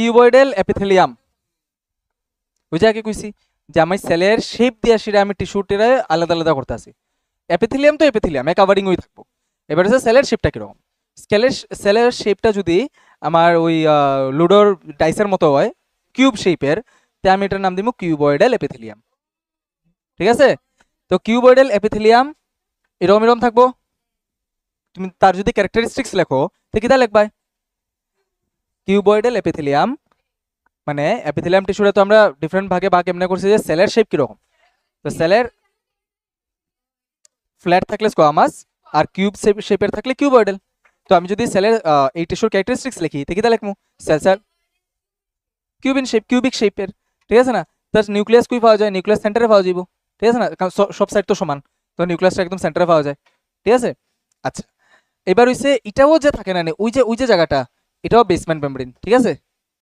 Cuboidal epithelium ওই যে আগে কইছি যে আমি সেলের শেপ দিয়ে সেটা আমি টিস্যুটিরে আলাদা আলাদা করতে আসি। এপিথেলিয়াম তো এপিথেলিয়াম কাভারিং হয়ে থাকবো। এবার হচ্ছে সেলের শেপটা কিরকম, সেলের শেপটা যদি আমার ওই লুডোর ডাইসের মতো হয় কিউব শেপের, তে আমি এটার নাম দিব কিউবয়েডাল এপিথেলিয়াম। ঠিক আছে, তো কিউবয়েডাল এপিথেলিয়াম এরকম এরকম থাকবো। তুমি তার যদি ক্যারেক্টারিস্টিক্স লেখো তো কিটা লিখবা, কিউবয়েডাল এপিথেলিয়াম মানে এপিথেলিয়াম টিস্যুটা তো আমরা ডিফারেন্ট ভাগে ভাগ এমনি করছি যে সেলের শেপ কিরকম। তো সেলের ফ্ল্যাট থাকলে স্কোয়ামাস আর কিউব শেপের থাকলে কিউবয়েডাল। তো আমি যদি সেলের এই টিস্যুর ক্যারেক্টারিস্টিক্স লিখি তো কিটা লিখবো, সেল কিউবিন শেপ কিউবিক শেপের। ঠিক আছে না, তার নিউক্লিয়াস কই পাওয়া যায়, নিউক্লিয়াস সেন্টারে পাওয়া যাইব। ঠিক আছে না, কারণ সব সাইড তো সমান, তো নিউক্লিয়াসটা একদম সেন্টারে পাওয়া যায়। ঠিক আছে, আচ্ছা এবার হইছে এটাও যে থাকে না ওই যে জায়গাটা, এটাও বেসমেন্ট মেমব্রেন। ঠিক আছে,